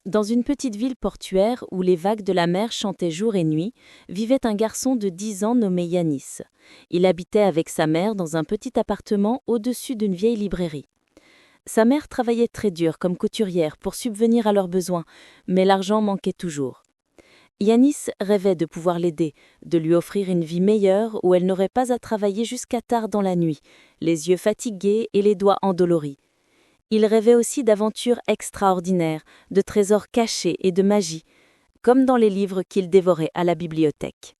Dans une petite ville portuaire où les vagues de la mer chantaient jour et nuit, vivait un garçon de 10 ans nommé Yanis. Il habitait avec sa mère dans un petit appartement au-dessus d'une vieille librairie. Sa mère travaillait très dur comme couturière pour subvenir à leurs besoins, mais l'argent manquait toujours. Yanis rêvait de pouvoir l'aider, de lui offrir une vie meilleure où elle n'aurait pas à travailler jusqu'à tard dans la nuit, les yeux fatigués et les doigts endoloris. Il rêvait aussi d'aventures extraordinaires, de trésors cachés et de magie, comme dans les livres qu'il dévorait à la bibliothèque.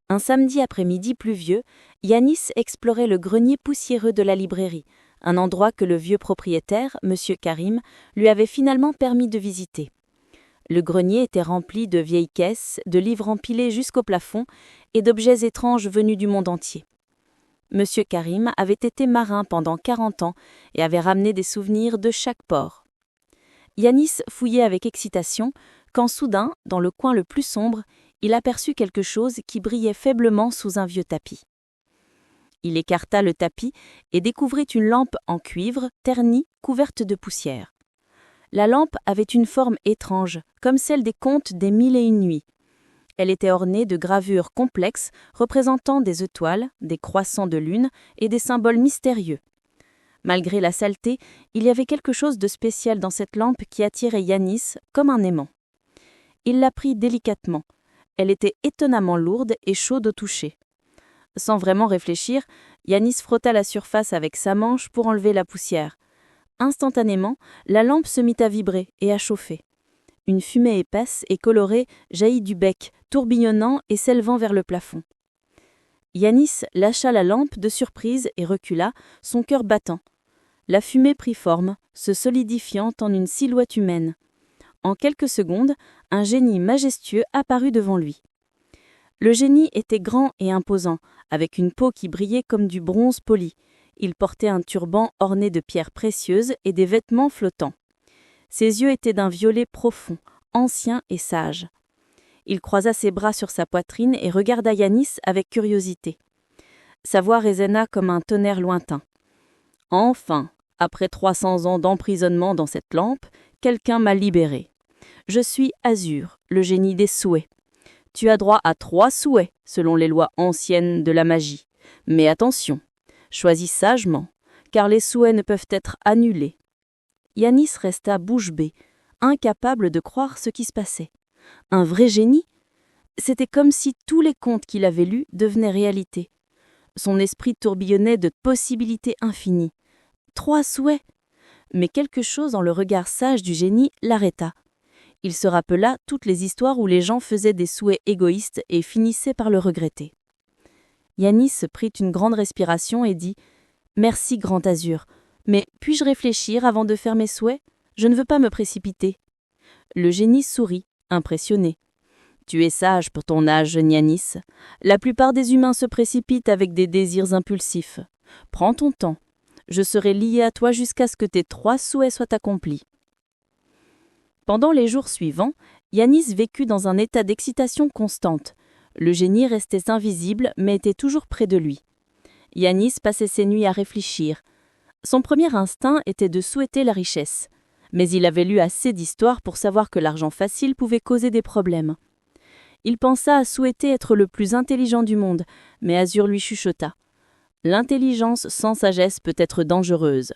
Un samedi après-midi pluvieux, Yanis explorait le grenier poussiéreux de la librairie, un endroit que le vieux propriétaire, M. Karim, lui avait finalement permis de visiter. Le grenier était rempli de vieilles caisses, de livres empilés jusqu'au plafond et d'objets étranges venus du monde entier. M. Karim avait été marin pendant 40 ans et avait ramené des souvenirs de chaque port. Yanis fouillait avec excitation quand soudain, dans le coin le plus sombre, il aperçut quelque chose qui brillait faiblement sous un vieux tapis. Il écarta le tapis et découvrit une lampe en cuivre, ternie, couverte de poussière. La lampe avait une forme étrange, comme celle des contes des 1001 nuits. Elle était ornée de gravures complexes représentant des étoiles, des croissants de lune et des symboles mystérieux. Malgré la saleté, il y avait quelque chose de spécial dans cette lampe qui attirait Yanis comme un aimant. Il la prit délicatement. Elle était étonnamment lourde et chaude au toucher. Sans vraiment réfléchir, Yanis frotta la surface avec sa manche pour enlever la poussière. Instantanément, la lampe se mit à vibrer et à chauffer. Une fumée épaisse et colorée jaillit du bec, tourbillonnant et s'élevant vers le plafond. Yanis lâcha la lampe de surprise et recula, son cœur battant. La fumée prit forme, se solidifiant en une silhouette humaine. En quelques secondes, un génie majestueux apparut devant lui. Le génie était grand et imposant, avec une peau qui brillait comme du bronze poli. Il portait un turban orné de pierres précieuses et des vêtements flottants. Ses yeux étaient d'un violet profond, ancien et sage. Il croisa ses bras sur sa poitrine et regarda Yanis avec curiosité. Sa voix résonna comme un tonnerre lointain. « Enfin, après 300 ans d'emprisonnement dans cette lampe, quelqu'un m'a libéré. Je suis Azur, le génie des souhaits. Tu as droit à 3 souhaits, selon les lois anciennes de la magie. Mais attention, choisis sagement, car les souhaits ne peuvent être annulés. » Yanis resta bouche bée, incapable de croire ce qui se passait. Un vrai génie ? C'était comme si tous les contes qu'il avait lus devenaient réalité. Son esprit tourbillonnait de possibilités infinies. 3 souhaits ! Mais quelque chose dans le regard sage du génie l'arrêta. Il se rappela toutes les histoires où les gens faisaient des souhaits égoïstes et finissaient par le regretter. Yanis prit une grande respiration et dit « Merci, Grand Azur. Mais puis-je réfléchir avant de faire mes souhaits ? Je ne veux pas me précipiter. » Le génie sourit, impressionné. « Tu es sage pour ton âge, Yanis. La plupart des humains se précipitent avec des désirs impulsifs. Prends ton temps. Je serai lié à toi jusqu'à ce que tes 3 souhaits soient accomplis. » Pendant les jours suivants, Yanis vécut dans un état d'excitation constante. Le génie restait invisible, mais était toujours près de lui. Yanis passait ses nuits à réfléchir. Son premier instinct était de souhaiter la richesse. Mais il avait lu assez d'histoires pour savoir que l'argent facile pouvait causer des problèmes. Il pensa à souhaiter être le plus intelligent du monde, mais Azur lui chuchota. L'intelligence sans sagesse peut être dangereuse.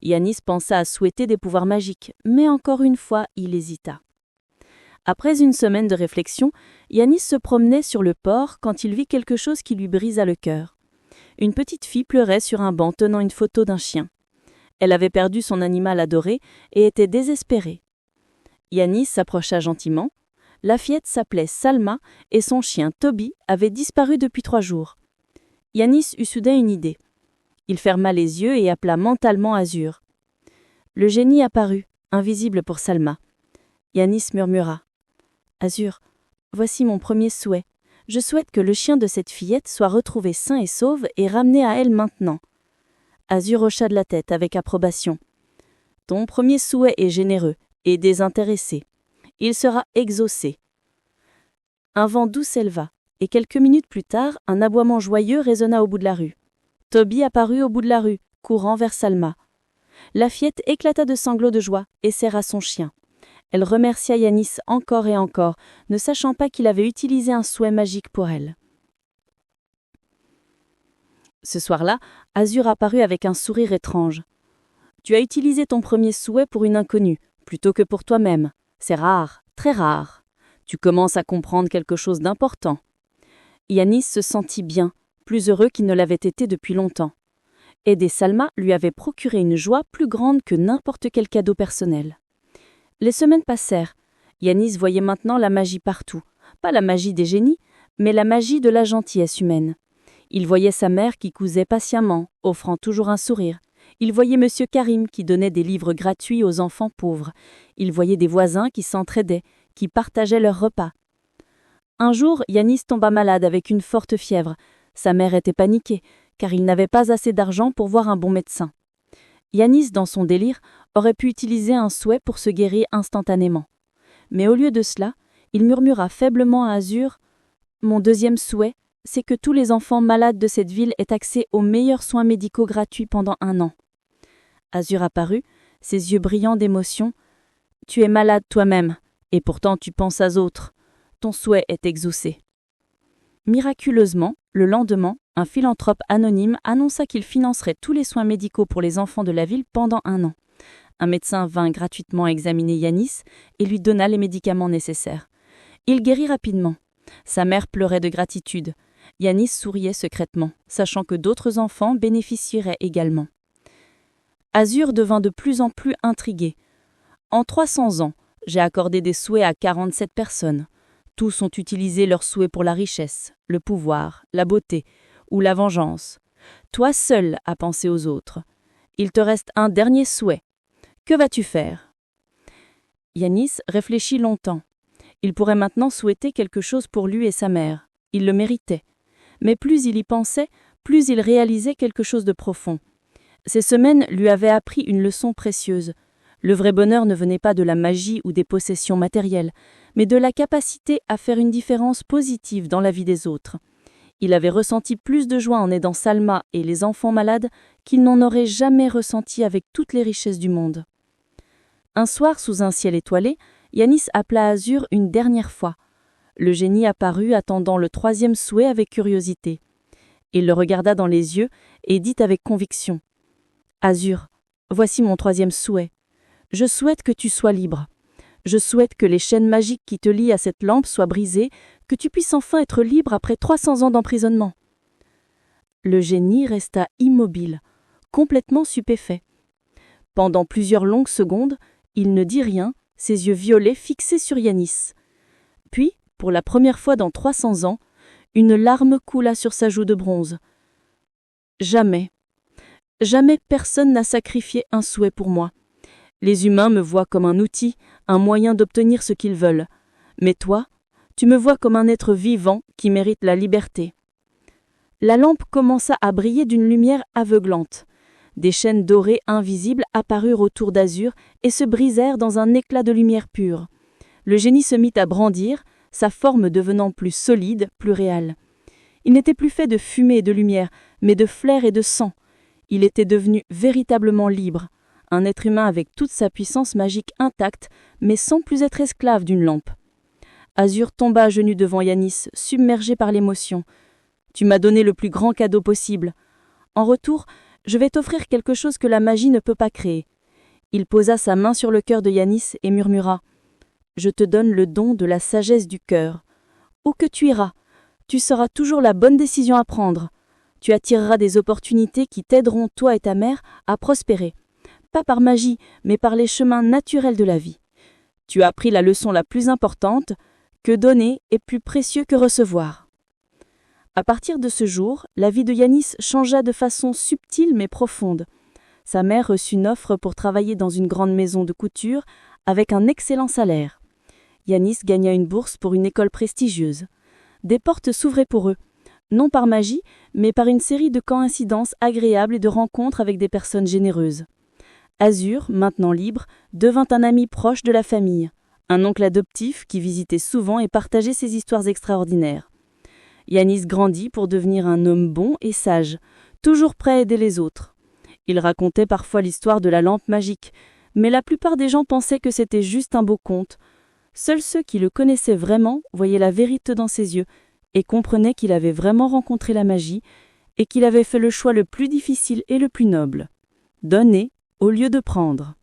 Yanis pensa à souhaiter des pouvoirs magiques, mais encore une fois, il hésita. Après une semaine de réflexion, Yanis se promenait sur le port quand il vit quelque chose qui lui brisa le cœur. Une petite fille pleurait sur un banc tenant une photo d'un chien. Elle avait perdu son animal adoré et était désespérée. Yanis s'approcha gentiment. La fillette s'appelait Salma et son chien Toby avait disparu depuis 3 jours. Yanis eut soudain une idée. Il ferma les yeux et appela mentalement Azur. Le génie apparut, invisible pour Salma. Yanis murmura. « Azur, voici mon premier souhait. Je souhaite que le chien de cette fillette soit retrouvé sain et sauve et ramené à elle maintenant. » Azur hocha de la tête avec approbation. « Ton premier souhait est généreux et désintéressé. Il sera exaucé. » Un vent doux s'éleva, et quelques minutes plus tard, un aboiement joyeux résonna au bout de la rue. Toby apparut au bout de la rue, courant vers Salma. La fillette éclata de sanglots de joie et serra son chien. Elle remercia Yanis encore et encore, ne sachant pas qu'il avait utilisé un souhait magique pour elle. Ce soir-là, Azur apparut avec un sourire étrange. « Tu as utilisé ton premier souhait pour une inconnue, plutôt que pour toi-même. C'est rare, très rare. Tu commences à comprendre quelque chose d'important. » Yanis se sentit bien, plus heureux qu'il ne l'avait été depuis longtemps. Aider Salma lui avait procuré une joie plus grande que n'importe quel cadeau personnel. Les semaines passèrent. Yanis voyait maintenant la magie partout. Pas la magie des génies, mais la magie de la gentillesse humaine. Il voyait sa mère qui cousait patiemment, offrant toujours un sourire. Il voyait Monsieur Karim qui donnait des livres gratuits aux enfants pauvres. Il voyait des voisins qui s'entraidaient, qui partageaient leurs repas. Un jour, Yanis tomba malade avec une forte fièvre. Sa mère était paniquée, car il n'avait pas assez d'argent pour voir un bon médecin. Yanis, dans son délire, aurait pu utiliser un souhait pour se guérir instantanément. Mais au lieu de cela, il murmura faiblement à Azur « Mon deuxième souhait, c'est que tous les enfants malades de cette ville aient accès aux meilleurs soins médicaux gratuits pendant 1 an. » Azur apparut, ses yeux brillants d'émotion. « Tu es malade toi-même, et pourtant tu penses aux autres. Ton souhait est exaucé. » Miraculeusement, le lendemain, un philanthrope anonyme annonça qu'il financerait tous les soins médicaux pour les enfants de la ville pendant 1 an. Un médecin vint gratuitement examiner Yanis et lui donna les médicaments nécessaires. Il guérit rapidement. Sa mère pleurait de gratitude. Yanis souriait secrètement, sachant que d'autres enfants bénéficieraient également. Azur devint de plus en plus intrigué. « En 300 ans, j'ai accordé des souhaits à 47 personnes. Tous ont utilisé leurs souhaits pour la richesse, le pouvoir, la beauté ou la vengeance. Toi seul as pensé aux autres. Il te reste un dernier souhait. Que vas-tu faire ?» Yanis réfléchit longtemps. Il pourrait maintenant souhaiter quelque chose pour lui et sa mère. Il le méritait. Mais plus il y pensait, plus il réalisait quelque chose de profond. Ces semaines lui avaient appris une leçon précieuse. Le vrai bonheur ne venait pas de la magie ou des possessions matérielles, mais de la capacité à faire une différence positive dans la vie des autres. Il avait ressenti plus de joie en aidant Salma et les enfants malades qu'il n'en aurait jamais ressenti avec toutes les richesses du monde. Un soir, sous un ciel étoilé, Yanis appela Azur une dernière fois. Le génie apparut attendant le 3e souhait avec curiosité. Il le regarda dans les yeux et dit avec conviction « Azur, voici mon 3e souhait. Je souhaite que tu sois libre. Je souhaite que les chaînes magiques qui te lient à cette lampe soient brisées, que tu puisses enfin être libre après 300 ans d'emprisonnement. » Le génie resta immobile, complètement stupéfait. Pendant plusieurs longues secondes, il ne dit rien, ses yeux violets fixés sur Yanis. Puis, pour la première fois dans 300 ans, une larme coula sur sa joue de bronze. « Jamais, jamais personne n'a sacrifié un souhait pour moi. Les humains me voient comme un outil, un moyen d'obtenir ce qu'ils veulent. Mais toi, tu me vois comme un être vivant qui mérite la liberté. » La lampe commença à briller d'une lumière aveuglante. Des chaînes dorées invisibles apparurent autour d'Azur et se brisèrent dans un éclat de lumière pure. Le génie se mit à brandir, sa forme devenant plus solide, plus réelle. Il n'était plus fait de fumée et de lumière, mais de flair et de sang. Il était devenu véritablement libre, un être humain avec toute sa puissance magique intacte, mais sans plus être esclave d'une lampe. Azur tomba à genoux devant Yanis, submergé par l'émotion. « Tu m'as donné le plus grand cadeau possible. En retour, je vais t'offrir quelque chose que la magie ne peut pas créer. » Il posa sa main sur le cœur de Yanis et murmura « Je te donne le don de la sagesse du cœur. Où que tu iras, tu sauras toujours la bonne décision à prendre. Tu attireras des opportunités qui t'aideront, toi et ta mère, à prospérer. Pas par magie, mais par les chemins naturels de la vie. Tu as appris la leçon la plus importante, que donner est plus précieux que recevoir. » À partir de ce jour, la vie de Yanis changea de façon subtile mais profonde. Sa mère reçut une offre pour travailler dans une grande maison de couture avec un excellent salaire. Yanis gagna une bourse pour une école prestigieuse. Des portes s'ouvraient pour eux, non par magie, mais par une série de coïncidences agréables et de rencontres avec des personnes généreuses. Azur, maintenant libre, devint un ami proche de la famille, un oncle adoptif qui visitait souvent et partageait ses histoires extraordinaires. Yanis grandit pour devenir un homme bon et sage, toujours prêt à aider les autres. Il racontait parfois l'histoire de la lampe magique, Mais la plupart des gens pensaient que c'était juste un beau conte. Seuls ceux qui le connaissaient vraiment voyaient la vérité dans ses yeux et comprenaient qu'il avait vraiment rencontré la magie et qu'il avait fait le choix le plus difficile et le plus noble. Donner au lieu de prendre.